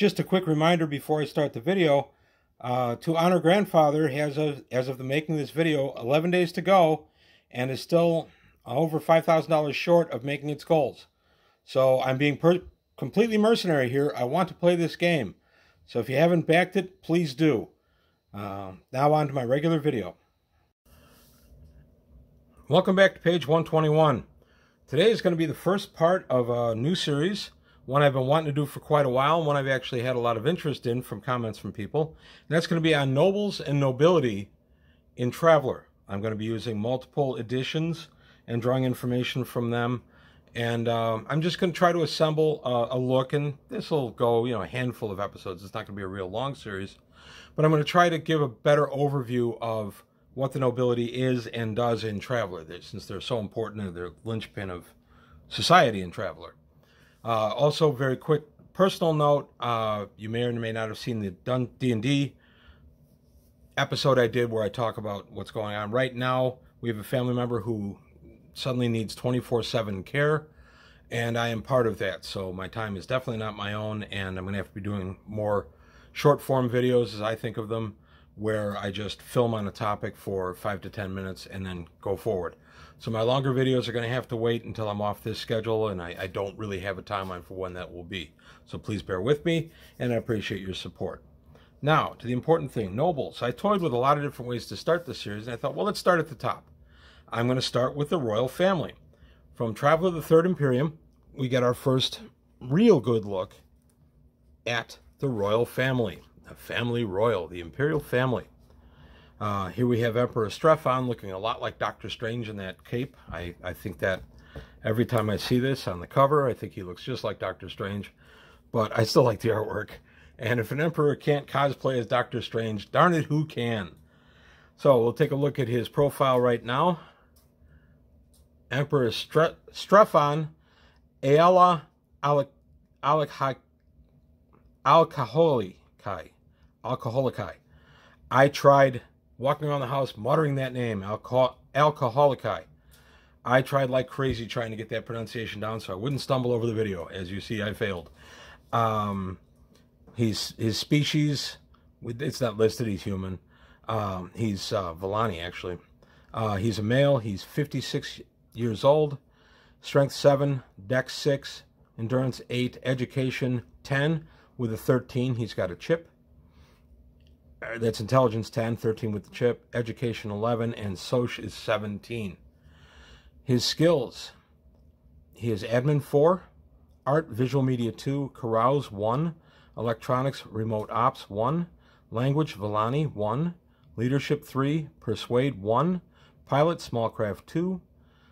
Just a quick reminder before I start the video, to honor grandfather, as of the making of this video, 11 days to go, and is still over $5,000 short of making its goals. So I'm being completely mercenary here. I want to play this game. So if you haven't backed it, please do. Now on to my regular video. Welcome back to page 121. Today is going to be the first part of a new series, one I've been wanting to do for quite a while, one I've actually had a lot of interest in from comments from people. And that's going to be on nobles and nobility in Traveller. I'm going to be using multiple editions and drawing information from them. And I'm just going to try to assemble a look, and this will go, a handful of episodes. It's not going to be a real long series. But I'm going to try to give a better overview of what the nobility is and does in Traveller, since they're so important and they're the linchpin of society in Traveller. Also, very quick personal note, you may or may not have seen the D&D episode I did where I talk about what's going on. Right now, we have a family member who suddenly needs 24/7 care, and I am part of that. So my time is definitely not my own, and I'm going to have to be doing more short-form videos, as I think of them, where I just film on a topic for 5 to 10 minutes and then go forward. So my longer videos are going to have to wait until I'm off this schedule, and I don't really have a timeline for when that will be. So please bear with me, and I appreciate your support. Now, to the important thing, nobles. I toyed with a lot of different ways to start this series, and I thought, well, let's start at the top. I'm going to start with the royal family. From Traveller the Third Imperium, we get our first real good look at the royal family. The family royal, the Imperial family. Here we have Emperor Strephon looking a lot like Doctor Strange in that cape. I think that every time I see this on the cover, I think he looks just like Doctor Strange. But I still like the artwork. And if an emperor can't cosplay as Doctor Strange, darn it, who can? So we'll take a look at his profile right now. Emperor Strephon Aela Alcoholicae. I tried walking around the house muttering that name, Alcoholicae. I tried like crazy trying to get that pronunciation down so I wouldn't stumble over the video. As you see, I failed. His species, it's not listed, he's human. He's Villani, actually. He's a male, he's 56 years old, strength 7, dex 6, endurance 8, education 10, with a 13, he's got a chip. That's intelligence 10, 13 with the chip, education 11, and soch is 17. His skills, he has admin 4, art, visual media 2, carouse 1, electronics, remote ops 1, language, Villani 1, leadership 3, persuade 1, pilot, small craft 2,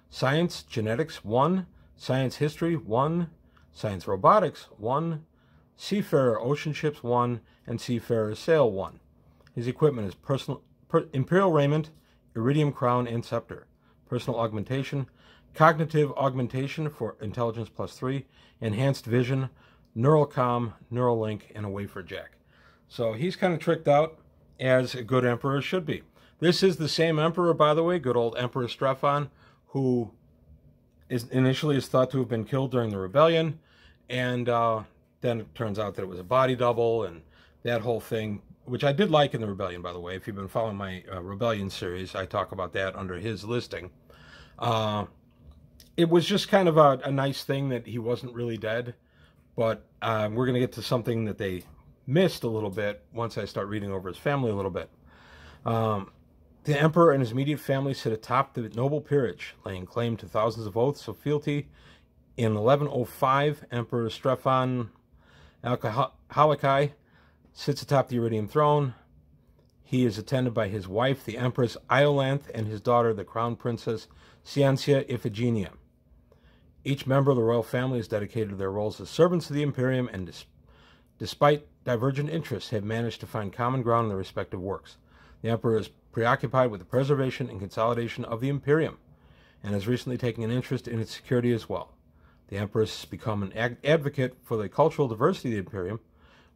science, genetics 1, science history 1, science robotics 1, seafarer ocean ships 1, and seafarer sail 1. His equipment is Imperial raiment, iridium crown, and scepter. Personal augmentation, cognitive augmentation for intelligence +3, enhanced vision, neural comm, neural link, and a wafer jack. So he's kind of tricked out, as a good emperor should be. This is the same emperor, by the way, good old Emperor Strephon, who initially is thought to have been killed during the rebellion, and then it turns out that it was a body double, and that whole thing, which I did like in the rebellion, by the way. If you've been following my rebellion series, I talk about that under his listing. It was just kind of a nice thing that he wasn't really dead, but we're going to get to something that they missed a little bit once I start reading over his family a little bit. The emperor and his immediate family sit atop the noble peerage, laying claim to thousands of oaths of fealty. In 1105, Emperor Strephon Alcoholicae sits atop the iridium throne. He is attended by his wife, the Empress Iolanthe, and his daughter, the Crown Princess Ciancia Iphigenia. Each member of the royal family is dedicated to their roles as servants of the Imperium, and despite divergent interests, have managed to find common ground in their respective works. The Emperor is preoccupied with the preservation and consolidation of the Imperium, and has recently taken an interest in its security as well. The Empress has become an advocate for the cultural diversity of the Imperium,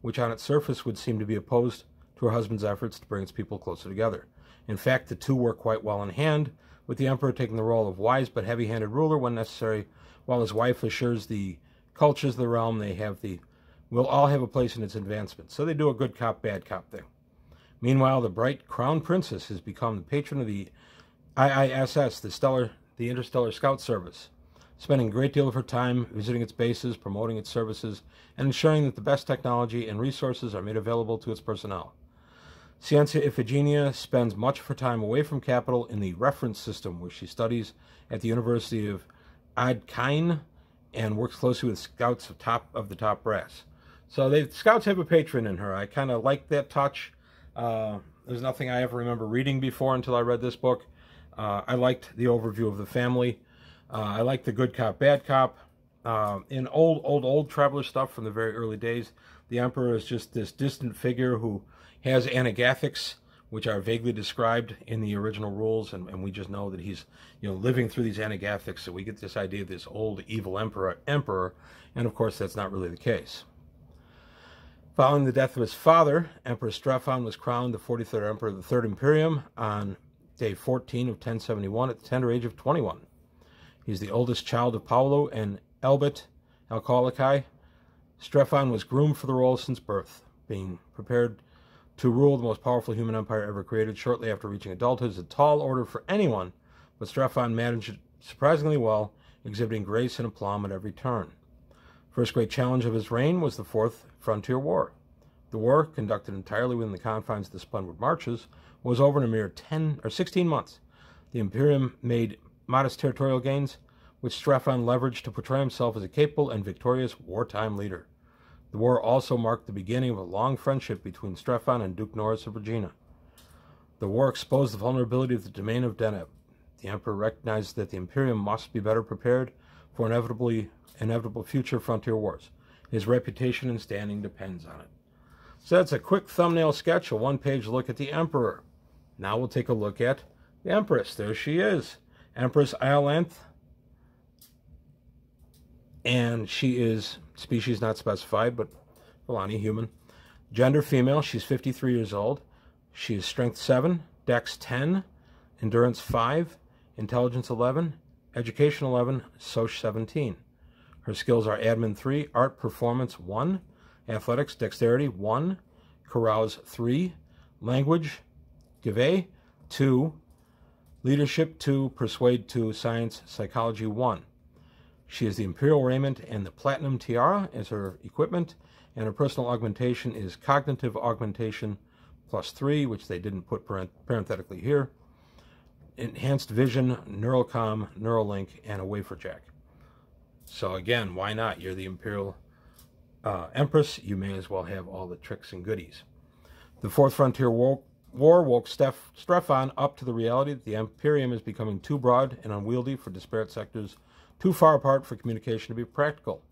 which on its surface would seem to be opposed to her husband's efforts to bring its people closer together. In fact, the two work quite well in hand, with the Emperor taking the role of wise but heavy-handed ruler when necessary, while his wife assures the cultures of the realm they have the will all have a place in its advancement. So they do a good cop, bad cop thing. Meanwhile, the bright crown princess has become the patron of the IISS, the Interstellar Scout Service, spending a great deal of her time visiting its bases, promoting its services, and ensuring that the best technology and resources are made available to its personnel. Scientia Iphigenia spends much of her time away from capital in the reference system, where she studies at the University of Adkine and works closely with scouts of the top brass. So the scouts have a patron in her. I kind of like that touch. There's nothing I ever remember reading before until I read this book. I liked the overview of the family. I liked the good cop, bad cop. In old Traveler stuff from the very early days, the Emperor is just this distant figure who has anagathics, which are vaguely described in the original rules, and we just know that he's living through these anagathics, so we get this idea of this old evil emperor, and of course that's not really the case. Following the death of his father, Emperor Strephon was crowned the 43rd Emperor of the Third Imperium on day 14 of 1071 at the tender age of 21. He's the oldest child of Paolo and Elbit Alcalici. Strephon was groomed for the role since birth, being prepared to rule the most powerful human empire ever created. Shortly after reaching adulthood is a tall order for anyone, but Strephon managed it surprisingly well, exhibiting grace and aplomb at every turn. First great challenge of his reign was the Fourth Frontier War. The war, conducted entirely within the confines of the Splendid Marches, was over in a mere 16 months. The Imperium made modest territorial gains, which Strephon leveraged to portray himself as a capable and victorious wartime leader. The war also marked the beginning of a long friendship between Strephon and Duke Norris of Regina. The war exposed the vulnerability of the domain of Deneb. The Emperor recognized that the Imperium must be better prepared for inevitable future frontier wars. His reputation and standing depends on it. So that's a quick thumbnail sketch, a one-page look at the Emperor. Now we'll take a look at the Empress. There she is, Empress Iolanthe. And she is, species not specified, but Volani, human. Gender, female. She's 53 years old. She is strength 7, dex 10, endurance 5, intelligence 11, education 11, soc 17. Her skills are admin 3, art performance 1, athletics dexterity 1, carouse 3, language give 2, leadership 2, persuade 2, science psychology 1. She has the Imperial raiment and the Platinum Tiara as her equipment, and her personal augmentation is Cognitive Augmentation plus 3, which they didn't put parenthetically here, Enhanced Vision, Neuralcom, Neuralink, and a Wafer Jack. So again, why not? You're the Imperial Empress. You may as well have all the tricks and goodies. The Fourth Frontier War woke Strephon up to the reality that the Imperium is becoming too broad and unwieldy for disparate sectors, too far apart for communication to be practical.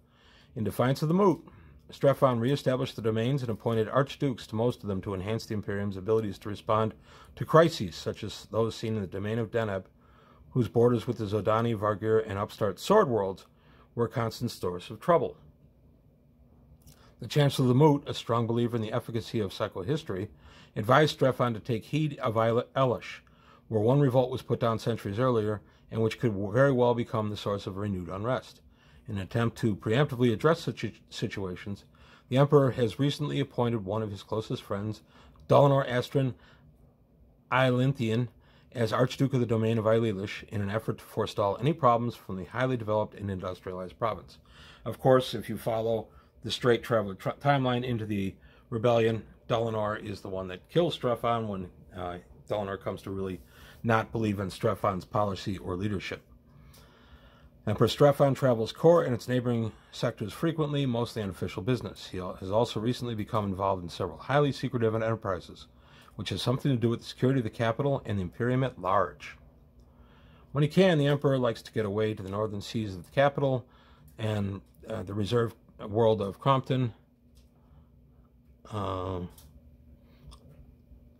In defiance of the moot, Strephon reestablished the domains and appointed archdukes to most of them to enhance the Imperium's abilities to respond to crises such as those seen in the domain of Deneb, whose borders with the Zodani, Vargir, and upstart sword worlds were a constant source of trouble. The Chancellor of the Moot, a strong believer in the efficacy of psychohistory, advised Strephon to take heed of Elish, where one revolt was put down centuries earlier, and which could very well become the source of renewed unrest. In an attempt to preemptively address such situations, the Emperor has recently appointed one of his closest friends, Dolinar Astron Eilanthian, as Archduke of the domain of Eilish in an effort to forestall any problems from the highly developed and industrialized province. Of course, if you follow the straight Traveler timeline into the rebellion, Dolinar is the one that kills Strephon when Dolinar comes to really not believe in Strephon's policy or leadership. Emperor Strephon travels Kor and its neighboring sectors frequently, mostly on official business. He has also recently become involved in several highly secretive enterprises, which has something to do with the security of the capital and the Imperium at large. When he can, the Emperor likes to get away to the northern seas of the capital and the reserved world of Crompton.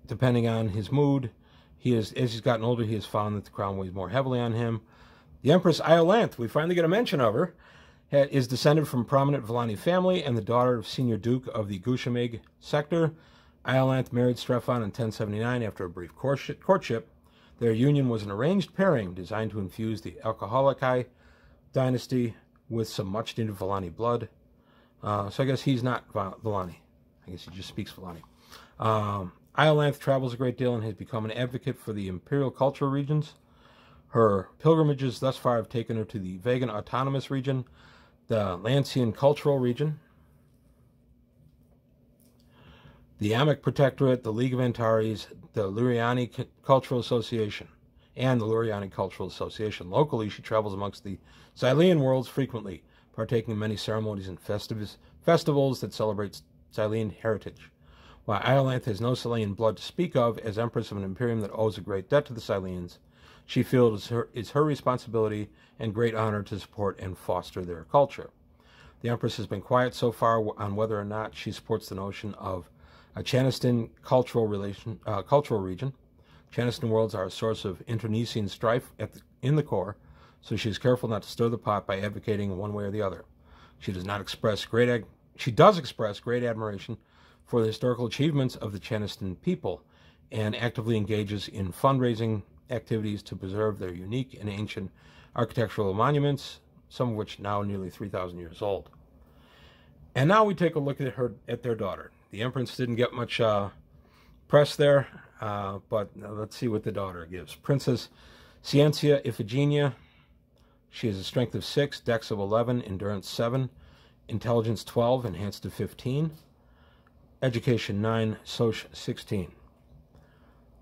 Depending on his mood, as he's gotten older, he has found that the crown weighs more heavily on him. The Empress Iolanthe, we finally get a mention of her, is descended from a prominent Volani family and the daughter of Senior Duke of the Gushamig sector. Iolanthe married Strephon in 1079 after a brief courtship. Their union was an arranged pairing designed to infuse the Alcaholici dynasty with some much-needed Volani blood. So I guess he's not Vellani. I guess he just speaks Vellani. Iolanthe travels a great deal and has become an advocate for the Imperial cultural regions. Her pilgrimages thus far have taken her to the Vagan Autonomous Region, the Lancian Cultural Region, the Amic Protectorate, the League of Antares, the Luriani Cultural Association, and the Luriani Cultural Association. Locally, she travels amongst the Xylean worlds frequently, partaking in many ceremonies and festivals that celebrate Xylean heritage. While Iolanthe has no Xylean blood to speak of, as Empress of an Imperium that owes a great debt to the Xyleans, she feels it's her responsibility and great honor to support and foster their culture. The Empress has been quiet so far on whether or not she supports the notion of a Chanistan cultural region. Chanistan worlds are a source of internecine strife in the core, so she is careful not to stir the pot by advocating one way or the other. She does express great admiration for the historical achievements of the Chanistan people and actively engages in fundraising activities to preserve their unique and ancient architectural monuments, some of which now nearly 3,000 years old. And now we take a look at their daughter. The Empress didn't get much press there, but let's see what the daughter gives. Princess Scientia Iphigenia. She has a strength of 6, dex of 11, endurance 7, intelligence 12, enhanced to 15, education 9, soc 16.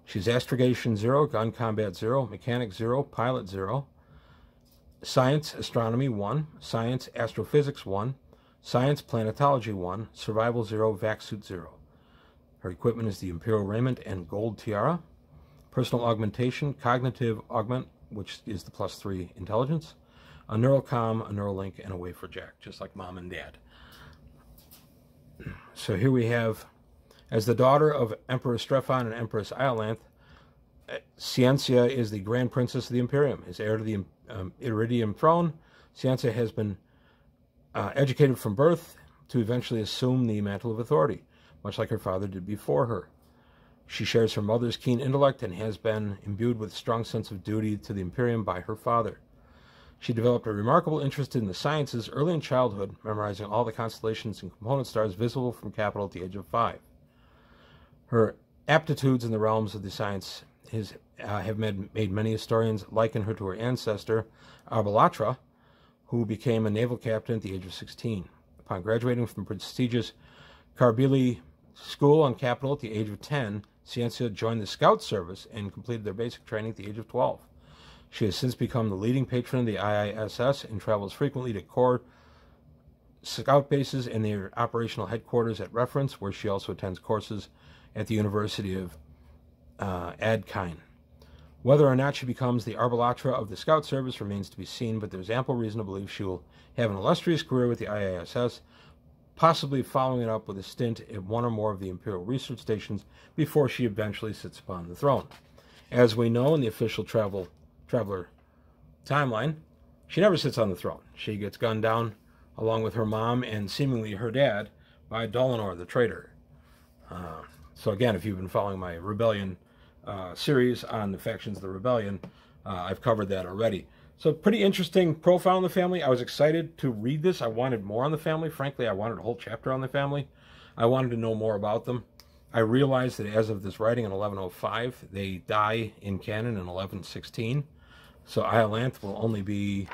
She's astrogation 0, gun combat 0, mechanic 0, pilot 0, science astronomy 1, science astrophysics 1, science planetology 1, survival 0, vac suit 0. Her equipment is the Imperial raiment and gold tiara. Personal augmentation, cognitive augment, which is the +3 intelligence, a neural comm, a neural link, and a wafer jack, just like mom and dad. So here we have, as the daughter of Emperor Strephon and Empress Iolanthe, Scientia is the Grand Princess of the Imperium. As heir to the Iridium throne, Scientia has been educated from birth to eventually assume the mantle of authority, much like her father did before her. She shares her mother's keen intellect and has been imbued with a strong sense of duty to the Imperium by her father. She developed a remarkable interest in the sciences early in childhood, memorizing all the constellations and component stars visible from Capital at the age of 5. Her aptitudes in the realms of the science have made many historians liken her to her ancestor, Arbalatra, who became a naval captain at the age of 16. Upon graduating from the prestigious Carbili School on Capital at the age of 10, Scientia joined the Scout Service and completed their basic training at the age of 12. She has since become the leading patron of the IISS and travels frequently to core scout bases and their operational headquarters at Reference, where she also attends courses at the University of Adkine. Whether or not she becomes the Arbalatra of the Scout Service remains to be seen, but there's ample reason to believe she will have an illustrious career with the IISS, possibly following it up with a stint at one or more of the Imperial research stations before she eventually sits upon the throne. As we know in the official Traveler timeline, she never sits on the throne. She gets gunned down along with her mom and seemingly her dad by Dolanor the traitor. So again, if you've been following my Rebellion series on the factions of the Rebellion, I've covered that already. So pretty interesting profile on the family. I was excited to read this. I wanted more on the family. Frankly, I wanted a whole chapter on the family. I wanted to know more about them. I realized that as of this writing in 1105, they die in canon in 1116. So Iolanthe will only be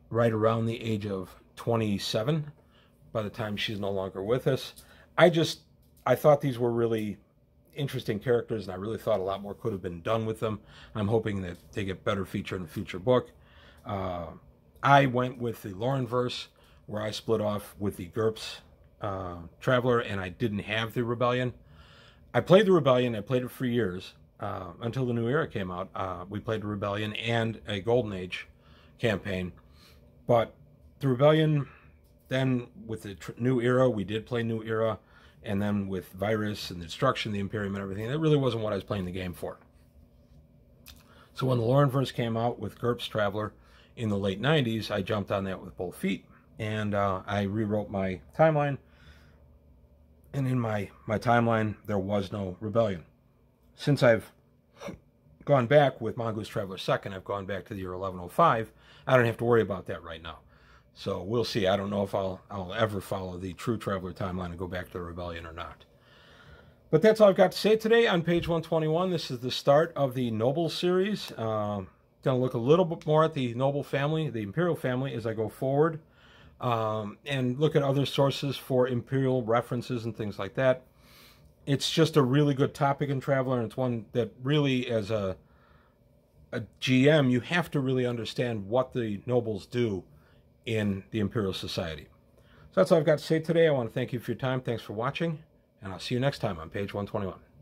right around the age of 27 by the time she's no longer with us. I thought these were really interesting characters, and I really thought a lot more could have been done with them. I'm hoping that they get better featured in a future book. I went with the Laurenverse, where I split off with the GURPS Traveler, and I didn't have the Rebellion. I played the Rebellion. I played it for years until the New Era came out. We played the Rebellion and a Golden Age campaign. But the Rebellion, then with the New Era, we did play New Era. And then with Virus and the destruction of the Imperium and everything, that really wasn't what I was playing the game for. So when the Laurenverse came out with GURPS Traveler in the late 90s, I jumped on that with both feet. And I rewrote my timeline. And in my timeline, there was no Rebellion. Since I've gone back with Mongoose Traveler 2nd, I've gone back to the year 1105. I don't have to worry about that right now. So we'll see. I don't know if I'll ever follow the True Traveler timeline and go back to the Rebellion or not. But that's all I've got to say today on page 121. This is the start of the Noble series. Going to look a little bit more at the Noble family, the Imperial family, as I go forward. And look at other sources for Imperial references and things like that. It's just a really good topic in Traveler, and it's one that really, as a GM, you have to really understand what the nobles do in the Imperial Society. So that's all I've got to say today. I want to thank you for your time. Thanks for watching, and I'll see you next time on page 121.